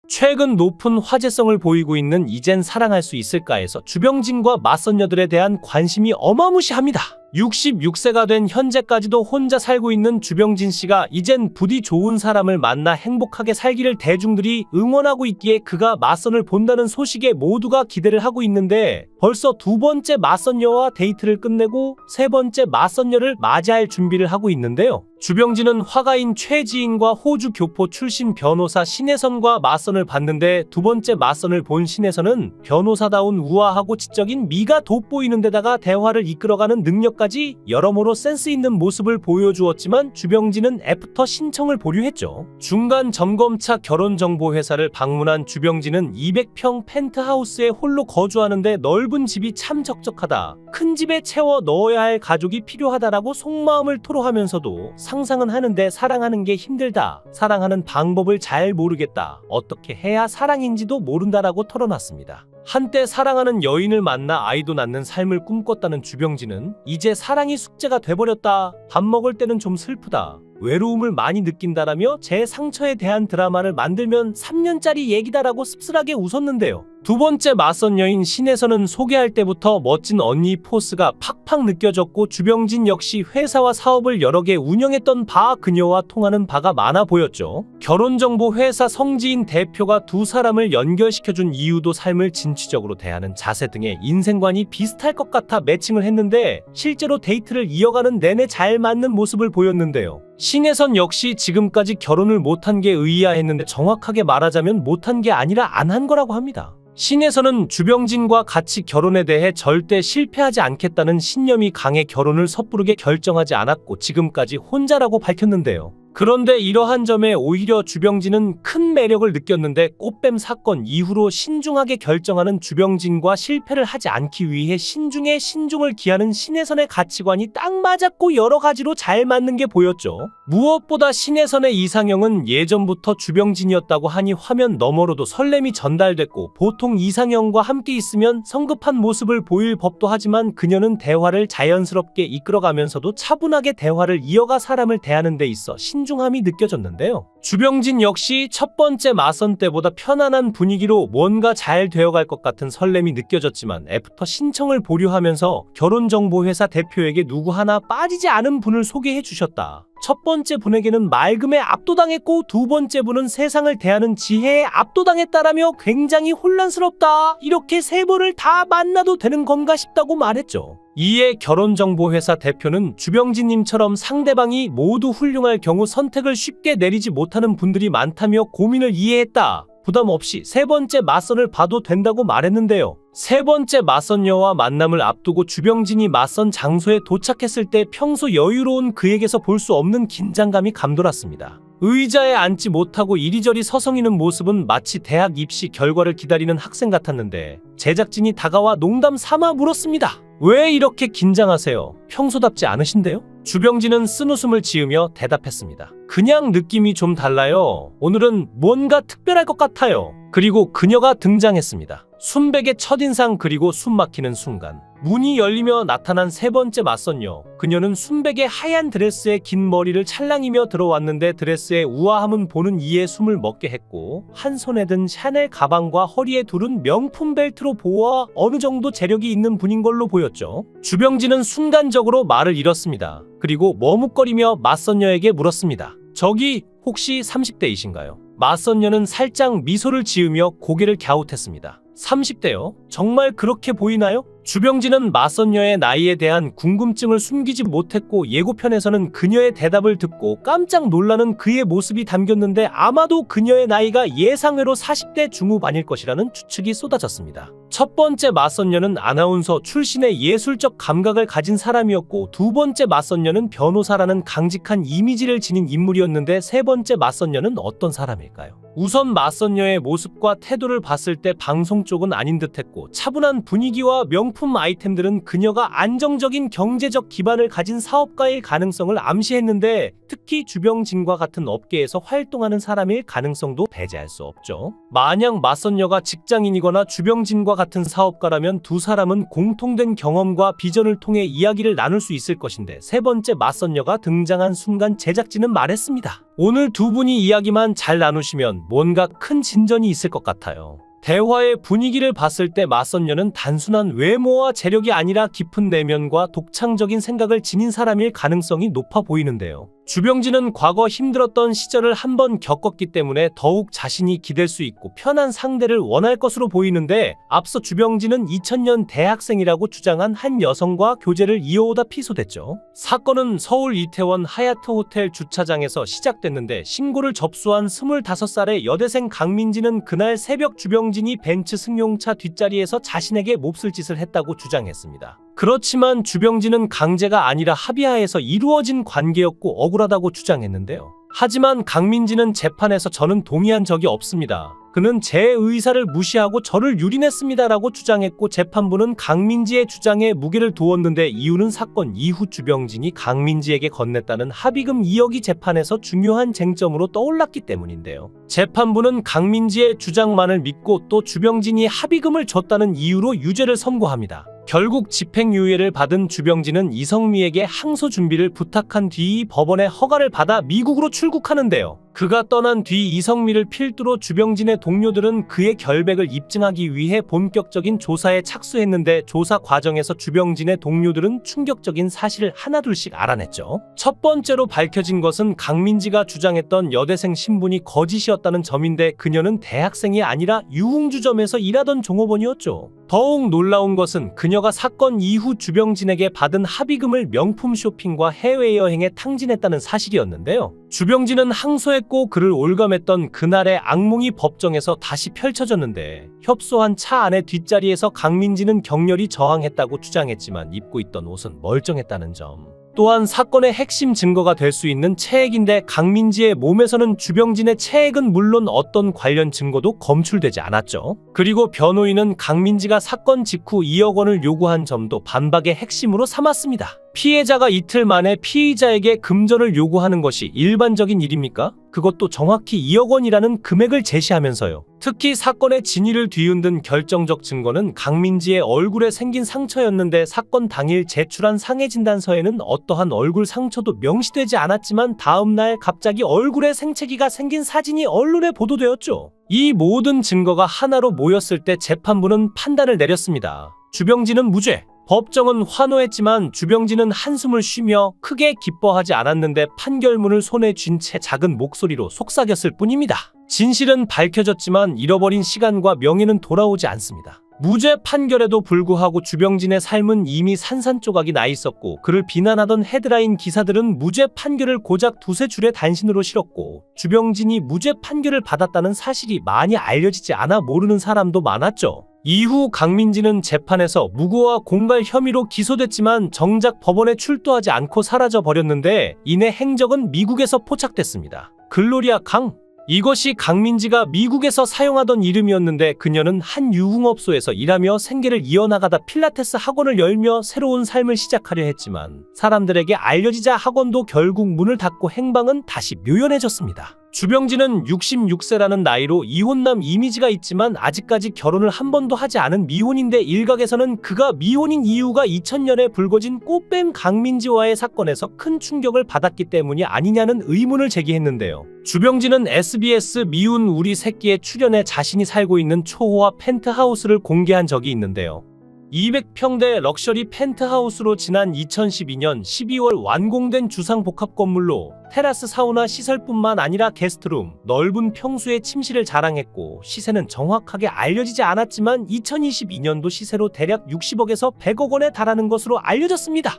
최근 높은 화제성을 보이고 있는 이젠 사랑할 수 있을까에서 주병진과 맞선녀들에 대한 관심이 어마무시합니다. 66세가 된 현재까지도 혼자 살고 있는 주병진 씨가 이젠 부디 좋은 사람을 만나 행복하게 살기를 대중들이 응원하고 있기에 그가 맞선을 본다는 소식에 모두가 기대를 하고 있는데 벌써 두 번째 맞선녀와 데이트를 끝내고 세 번째 맞선녀를 맞이할 준비를 하고 있는데요. 주병진은 화가인 최지인과 호주 교포 출신 변호사 신혜선과 맞선을 봤는데 두 번째 맞선을 본 신혜선은 변호사다운 우아하고 지적인 미가 돋보이는 데다가 대화를 이끌어가는 능력까지 여러모로 센스 있는 모습을 보여주었지만 주병진은 애프터 신청을 보류했죠. 중간 점검차 결혼정보회사를 방문한 주병진은 200평 펜트하우스에 홀로 거주하는데 넓은 집이 참 적적하다. 큰 집에 채워 넣어야 할 가족이 필요하다라고 속마음을 토로하면서도 상상은 하는데 사랑하는 게 힘들다. 사랑하는 방법을 잘 모르겠다. 어떻게 해야 사랑인지도 모른다라고 털어놨습니다. 한때 사랑하는 여인을 만나 아이도 낳는 삶을 꿈꿨다는 주병진은 이제 사랑이 숙제가 돼버렸다. 밥 먹을 때는 좀 슬프다. 외로움을 많이 느낀다라며 제 상처에 대한 드라마를 만들면 3년짜리 얘기다라고 씁쓸하게 웃었는데요. 두 번째 맞선 여인 신혜선은 소개할 때부터 멋진 언니 포스가 팍팍 느껴졌고 주병진 역시 회사와 사업을 여러 개 운영했던 바 그녀와 통하는 바가 많아 보였죠. 결혼정보 회사 성지인 대표가 두 사람을 연결시켜준 이유도 삶을 진취적으로 대하는 자세 등의 인생관이 비슷할 것 같아 매칭을 했는데 실제로 데이트를 이어가는 내내 잘 맞는 모습을 보였는데요. 신혜선 역시 지금까지 결혼을 못한 게 의아했는데 정확하게 말하자면 못한 게 아니라 안 한 거라고 합니다. 신혜선은 주병진과 같이 결혼에 대해 절대 실패하지 않겠다는 신념이 강해 결혼을 섣부르게 결정하지 않았고 지금까지 혼자라고 밝혔는데요. 그런데 이러한 점에 오히려 주병진은 큰 매력을 느꼈는데 꽃뱀 사건 이후로 신중하게 결정하는 주병진과 실패를 하지 않기 위해 신중에 신중을 기하는 신혜선의 가치관이 딱 맞았고 여러 가지로 잘 맞는 게 보였죠. 무엇보다 신혜선의 이상형은 예전부터 주병진이었다고 하니 화면 너머로도 설렘이 전달됐고 보통 이상형과 함께 있으면 성급한 모습을 보일 법도 하지만 그녀는 대화를 자연스럽게 이끌어가면서도 차분하게 대화를 이어가 사람을 대하는 데 있어 신중함이 느껴졌는데요. 주병진 역시 첫 번째 맞선 때보다 편안한 분위기로 뭔가 잘 되어갈 것 같은 설렘이 느껴졌지만 애프터 신청을 보류하면서 결혼정보회사 대표에게 누구 하나 빠지지 않은 분을 소개해 주셨다. 첫 번째 분에게는 맑음에 압도당했고 두 번째 분은 세상을 대하는 지혜에 압도당했다라며 굉장히 혼란스럽다. 이렇게 세 번을 다 만나도 되는 건가 싶다고 말했죠. 이에 결혼정보회사 대표는 주병진님처럼 상대방이 모두 훌륭할 경우 선택을 쉽게 내리지 못하는 분들이 많다며 고민을 이해했다. 부담 없이 세 번째 맞선을 봐도 된다고 말했는데요. 세 번째 맞선녀와 만남을 앞두고 주병진이 맞선 장소에 도착했을 때 평소 여유로운 그에게서 볼 수 없는 긴장감이 감돌았습니다. 의자에 앉지 못하고 이리저리 서성이는 모습은 마치 대학 입시 결과를 기다리는 학생 같았는데 제작진이 다가와 농담 삼아 물었습니다. 왜 이렇게 긴장하세요? 평소답지 않으신데요? 주병진은 쓴웃음을 지으며 대답했습니다. 그냥 느낌이 좀 달라요. 오늘은 뭔가 특별할 것 같아요. 그리고 그녀가 등장했습니다. 순백의 첫인상 그리고 숨막히는 순간 문이 열리며 나타난 세 번째 맞선녀. 그녀는 순백의 하얀 드레스에 긴 머리를 찰랑이며 들어왔는데 드레스의 우아함은 보는 이에 숨을 먹게 했고 한 손에 든 샤넬 가방과 허리에 두른 명품 벨트로 보아 어느 정도 재력이 있는 분인 걸로 보였죠. 주병진은 순간적으로 말을 잃었습니다. 그리고 머뭇거리며 맞선녀에게 물었습니다. 저기 혹시 30대이신가요? 맞선녀는 살짝 미소를 지으며 고개를 갸웃했습니다. 30대요? 정말 그렇게 보이나요? 주병진은 맞선녀의 나이에 대한 궁금증을 숨기지 못했고 예고편에서는 그녀의 대답을 듣고 깜짝 놀라는 그의 모습이 담겼는데 아마도 그녀의 나이가 예상외로 40대 중후 아닐 것이라는 추측이 쏟아졌습니다. 첫 번째 맞선녀는 아나운서 출신의 예술적 감각을 가진 사람이었고 두 번째 맞선녀는 변호사라는 강직한 이미지를 지닌 인물이었는데 세 번째 맞선녀는 어떤 사람일까요? 우선 맞선녀의 모습과 태도를 봤을 때 방송 쪽은 아닌 듯했고 차분한 분위기와 명품 명품 아이템들은 그녀가 안정적인 경제적 기반을 가진 사업가일 가능성을 암시했는데, 특히 주병진과 같은 업계에서 활동하는 사람일 가능성도 배제할 수 없죠. 만약 맞선녀가 직장인이거나 주병진과 같은 사업가라면 두 사람은 공통된 경험과 비전을 통해 이야기를 나눌 수 있을 것인데, 세 번째 맞선녀가 등장한 순간 제작진은 말했습니다. 오늘 두 분이 이야기만 잘 나누시면 뭔가 큰 진전이 있을 것 같아요. 대화의 분위기를 봤을 때 맞선녀는 단순한 외모와 재력이 아니라 깊은 내면과 독창적인 생각을 지닌 사람일 가능성이 높아 보이는데요. 주병진은 과거 힘들었던 시절을 한번 겪었기 때문에 더욱 자신이 기댈 수 있고 편한 상대를 원할 것으로 보이는데, 앞서 주병진은 2000년 대학생이라고 주장한 한 여성과 교제를 이어오다 피소됐죠. 사건은 서울 이태원 하얏트 호텔 주차장에서 시작됐는데, 신고를 접수한 25살의 여대생 강민지는 그날 새벽 주병진이 벤츠 승용차 뒷자리에서 자신에게 몹쓸 짓을 했다고 주장했습니다. 그렇지만 주병진은 강제가 아니라 합의하에서 이루어진 관계였고 억울하다고 주장했는데요. 하지만 강민지는 재판에서 저는 동의한 적이 없습니다. 그는 제 의사를 무시하고 저를 유린했습니다라고 주장했고, 재판부는 강민지의 주장에 무게를 두었는데, 이유는 사건 이후 주병진이 강민지에게 건넸다는 합의금 2억이 재판에서 중요한 쟁점으로 떠올랐기 때문인데요. 재판부는 강민지의 주장만을 믿고 또 주병진이 합의금을 줬다는 이유로 유죄를 선고합니다. 결국 집행유예를 받은 주병진은 이성미에게 항소 준비를 부탁한 뒤 법원의 허가를 받아 미국으로 출국하는데요. 그가 떠난 뒤 이성미를 필두로 주병진의 동료들은 그의 결백을 입증하기 위해 본격적인 조사에 착수했는데, 조사 과정에서 주병진의 동료들은 충격적인 사실을 하나둘씩 알아냈죠. 첫 번째로 밝혀진 것은 강민지가 주장했던 여대생 신분이 거짓이었다는 점인데, 그녀는 대학생이 아니라 유흥주점에서 일하던 종업원이었죠. 더욱 놀라운 것은 그녀가 사건 이후 주병진에게 받은 합의금을 명품 쇼핑과 해외여행에 탕진했다는 사실이었는데요. 주병진은 항소했고 그를 올감했던 그날의 악몽이 법정에서 다시 펼쳐졌는데, 협소한 차 안의 뒷자리에서 강민지는 격렬히 저항했다고 주장했지만 입고 있던 옷은 멀쩡했다는 점, 또한 사건의 핵심 증거가 될 수 있는 체액인데, 강민지의 몸에서는 주병진의 체액은 물론 어떤 관련 증거도 검출되지 않았죠. 그리고 변호인은 강민지가 사건 직후 2억 원을 요구한 점도 반박의 핵심으로 삼았습니다. 피해자가 이틀 만에 피의자에게 금전을 요구하는 것이 일반적인 일입니까? 그것도 정확히 2억 원이라는 금액을 제시하면서요. 특히 사건의 진위를 뒤흔든 결정적 증거는 강민지의 얼굴에 생긴 상처였는데, 사건 당일 제출한 상해진단서에는 어떠한 얼굴 상처도 명시되지 않았지만 다음 날 갑자기 얼굴에 생채기가 생긴 사진이 언론에 보도되었죠. 이 모든 증거가 하나로 모였을 때 재판부는 판단을 내렸습니다. 주병진은 무죄. 법정은 환호했지만 주병진은 한숨을 쉬며 크게 기뻐하지 않았는데, 판결문을 손에 쥔 채 작은 목소리로 속삭였을 뿐입니다. 진실은 밝혀졌지만 잃어버린 시간과 명예는 돌아오지 않습니다. 무죄 판결에도 불구하고 주병진의 삶은 이미 산산조각이 나 있었고, 그를 비난하던 헤드라인 기사들은 무죄 판결을 고작 두세 줄의 단신으로 실었고, 주병진이 무죄 판결을 받았다는 사실이 많이 알려지지 않아 모르는 사람도 많았죠. 이후 강민지는 재판에서 무고와 공갈 혐의로 기소됐지만 정작 법원에 출두하지 않고 사라져 버렸는데, 이내 행적은 미국에서 포착됐습니다. 글로리아 강. 이것이 강민지가 미국에서 사용하던 이름이었는데, 그녀는 한 유흥업소에서 일하며 생계를 이어나가다 필라테스 학원을 열며 새로운 삶을 시작하려 했지만, 사람들에게 알려지자 학원도 결국 문을 닫고 행방은 다시 묘연해졌습니다. 주병진은 66세라는 나이로 이혼남 이미지가 있지만 아직까지 결혼을 한 번도 하지 않은 미혼인데, 일각에서는 그가 미혼인 이유가 2000년에 불거진 꽃뱀 강민지와의 사건에서 큰 충격을 받았기 때문이 아니냐는 의문을 제기했는데요. 주병진은 SBS 미운 우리 새끼에 출연해 자신이 살고 있는 초호화 펜트하우스를 공개한 적이 있는데요. 200평대 럭셔리 펜트하우스로 지난 2012년 12월 완공된 주상복합 건물로 테라스 사우나 시설뿐만 아니라 게스트룸, 넓은 평수의 침실을 자랑했고, 시세는 정확하게 알려지지 않았지만 2022년도 시세로 대략 60억에서 100억 원에 달하는 것으로 알려졌습니다.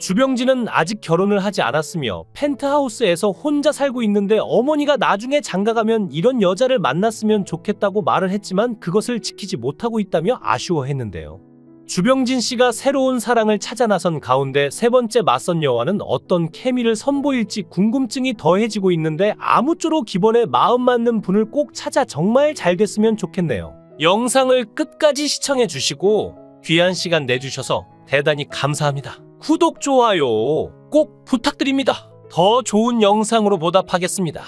주병진은 아직 결혼을 하지 않았으며 펜트하우스에서 혼자 살고 있는데, 어머니가 나중에 장가가면 이런 여자를 만났으면 좋겠다고 말을 했지만 그것을 지키지 못하고 있다며 아쉬워했는데요. 주병진 씨가 새로운 사랑을 찾아 나선 가운데 세 번째 맞선 여와는 어떤 케미를 선보일지 궁금증이 더해지고 있는데, 아무쪼록 기본에 마음 맞는 분을 꼭 찾아 정말 잘 됐으면 좋겠네요. 영상을 끝까지 시청해 주시고 귀한 시간 내주셔서 대단히 감사합니다. 구독, 좋아요 꼭 부탁드립니다. 더 좋은 영상으로 보답하겠습니다.